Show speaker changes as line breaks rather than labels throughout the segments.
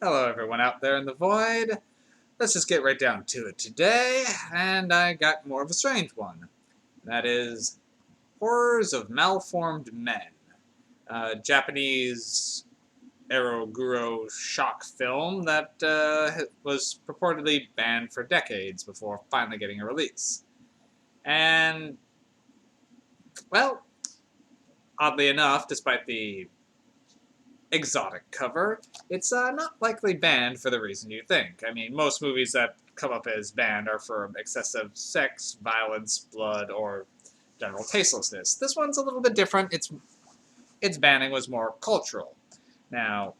Hello everyone out there in the void. Let's just get right down to it today, and I got more of a strange one. That is Horrors of Malformed Men, a Japanese Eroguro shock film that was purportedly banned for decades before finally getting a release. And, well, oddly enough, despite the exotic cover, it's not likely banned for the reason you think. I mean, most movies that come up as banned are for excessive sex, violence, blood, or general tastelessness. This one's a little bit different. Its banning was more cultural. Now,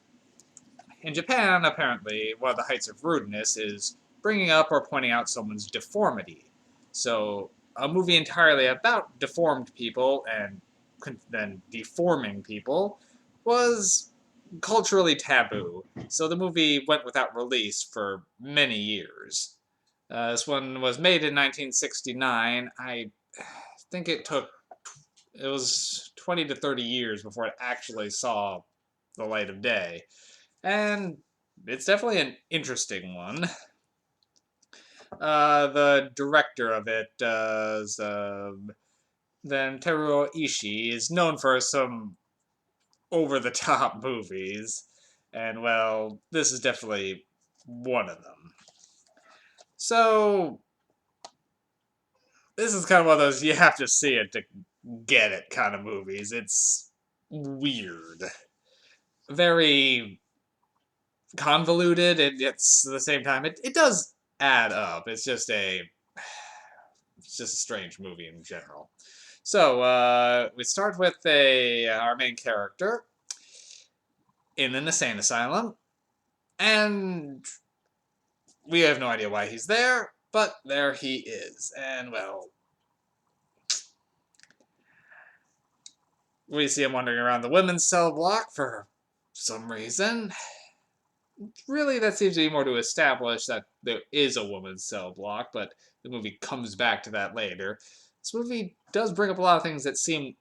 in Japan, apparently, one of the heights of rudeness is bringing up or pointing out someone's deformity. So, a movie entirely about deformed people and then deforming people was culturally taboo, so the movie went without release for many years. This one was made in 1969. I think it was 20 to 30 years before it actually saw the light of day. And it's definitely an interesting one. The director of it, then Teruo Ishii, is known for some over-the-top movies. And, well, this is definitely one of them. So, this is kind of one of those you have to see it to get it kind of movies. It's weird. Very convoluted, and it's at the same time, it does add up. It's just a strange movie in general. So, we start with our main character in an insane asylum, and we have no idea why he's there, but there he is. And, well, we see him wandering around the women's cell block for some reason. Really, that seems to be more to establish that there is a women's cell block, but the movie comes back to that later. This movie does bring up a lot of things that seem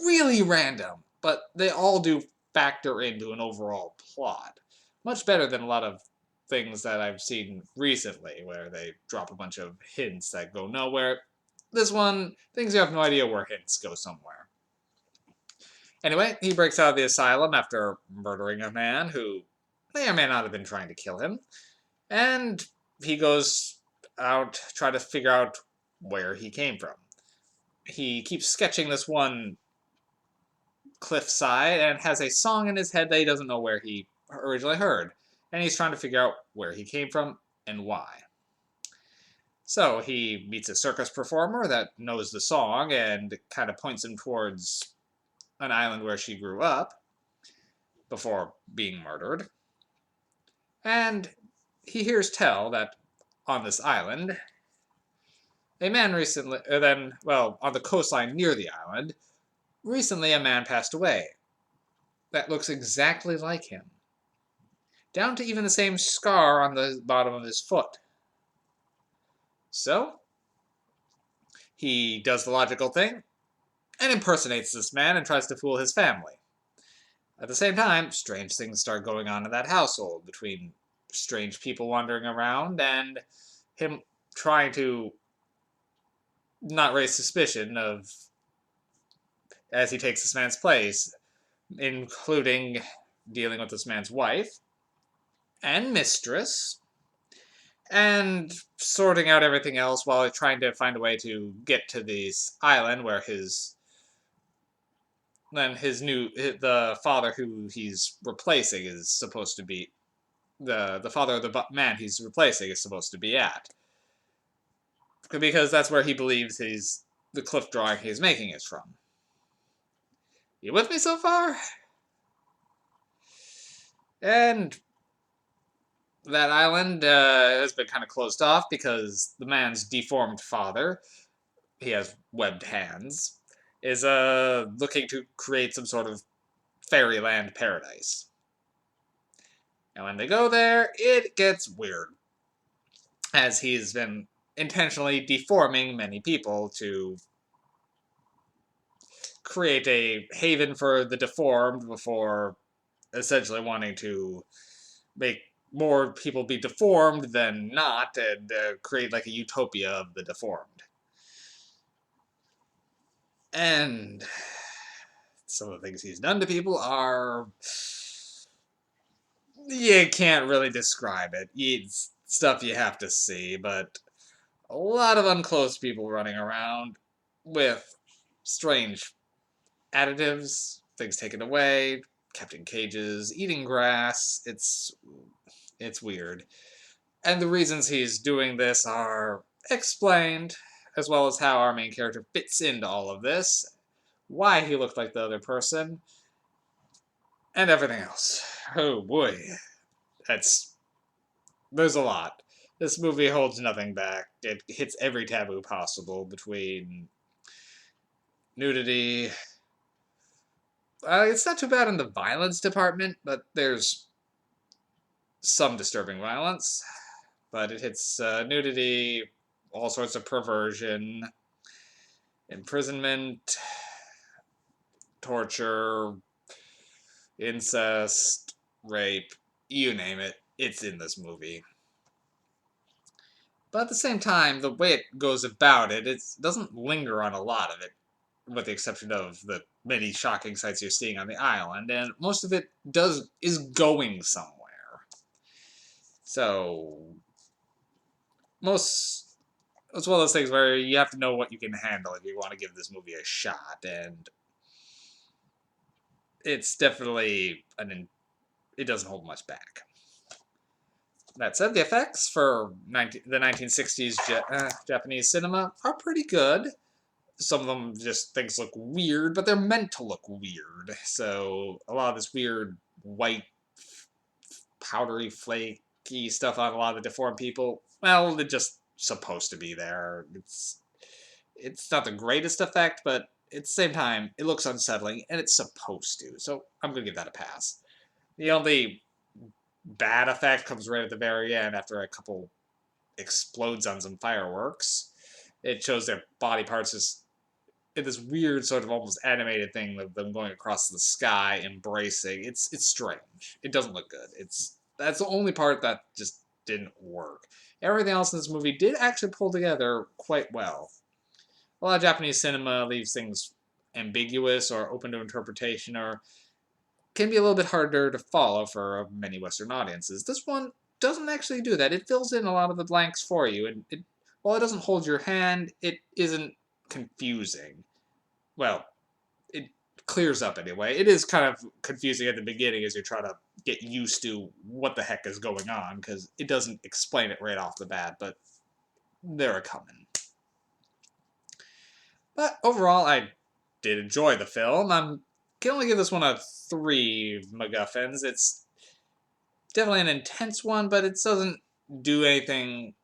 really random, but they all do factor into an overall plot. Much better than a lot of things that I've seen recently, where they drop a bunch of hints that go nowhere. This one, things you have no idea where hints go somewhere. Anyway, he breaks out of the asylum after murdering a man who may or may not have been trying to kill him, and he goes out try to figure out where he came from. He keeps sketching this one cliffside and has a song in his head that he doesn't know where he originally heard, and he's trying to figure out where he came from and why. So he meets a circus performer that knows the song and kind of points him towards an island where she grew up before being murdered. And he hears tell that on this island, a man recently, on the coastline near the island, recently a man passed away that looks exactly like him, down to even the same scar on the bottom of his foot. So, he does the logical thing and impersonates this man and tries to fool his family. At the same time, strange things start going on in that household, between strange people wandering around and him trying to not raise suspicion of as he takes this man's place, including dealing with this man's wife and mistress, and sorting out everything else while trying to find a way to get to this island where the father who he's replacing is supposed to be the father of the man he's replacing is supposed to be at, because that's where he believes the cliff drawing he's making is from. You with me so far? And that island has been kind of closed off because the man's deformed father, he has webbed hands, is looking to create some sort of fairyland paradise. And when they go there, it gets weird, as he's been intentionally deforming many people to create a haven for the deformed before essentially wanting to make more people be deformed than not, and create like a utopia of the deformed. And some of the things he's done to people are, you can't really describe it. It's stuff you have to see, but a lot of unclothed people running around with strange additives, things taken away, kept in cages, eating grass. It's weird. And the reasons he's doing this are explained, as well as how our main character fits into all of this, why he looked like the other person, and everything else. Oh boy, that's there's a lot. This movie holds nothing back. It hits every taboo possible between nudity. It's not too bad in the violence department, but there's some disturbing violence. But it hits nudity, all sorts of perversion, imprisonment, torture, incest, rape, you name it, it's in this movie. But at the same time, the way it goes about it, it doesn't linger on a lot of it, with the exception of the many shocking sights you're seeing on the island, and most of it is going somewhere. So most it's one of those things where you have to know what you can handle if you want to give this movie a shot, and it's definitely it doesn't hold much back. That said, the effects for the 1960s Japanese cinema are pretty good. Some of them just things look weird, but they're meant to look weird. So a lot of this weird white, powdery, flaky stuff on a lot of the deformed people, well, they're just supposed to be there. It's not the greatest effect, but at the same time, it looks unsettling, and it's supposed to. So I'm gonna give that a pass. The only bad effect comes right at the very end after a couple explodes on some fireworks. It shows their body parts as in this weird sort of almost animated thing of them going across the sky, embracing. It's strange. It doesn't look good. That's the only part that just didn't work. Everything else in this movie did actually pull together quite well. A lot of Japanese cinema leaves things ambiguous or open to interpretation, or can be a little bit harder to follow for many Western audiences. This one doesn't actually do that. It fills in a lot of the blanks for you, and while it doesn't hold your hand, it isn't confusing. Well, it clears up anyway. It is kind of confusing at the beginning as you try to get used to what the heck is going on, because it doesn't explain it right off the bat, but they're a coming. But overall, I did enjoy the film. I can only give this one a 3 MacGuffins. It's definitely an intense one, but it doesn't do anything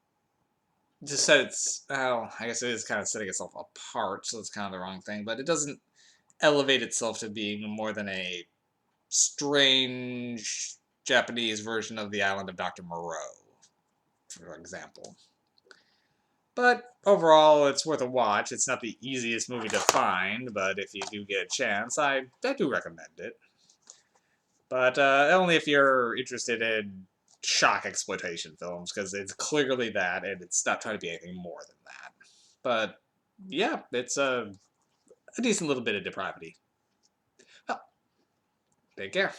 to set its. Well, I guess it is kind of setting itself apart, so it's kind of the wrong thing. But it doesn't elevate itself to being more than a strange Japanese version of the island of Dr. Moreau, for example. But overall, it's worth a watch. It's not the easiest movie to find, but if you do get a chance, I do recommend it. But only if you're interested in shock exploitation films, because it's clearly that, and it's not trying to be anything more than that. But yeah, it's a decent little bit of depravity. Well, take care.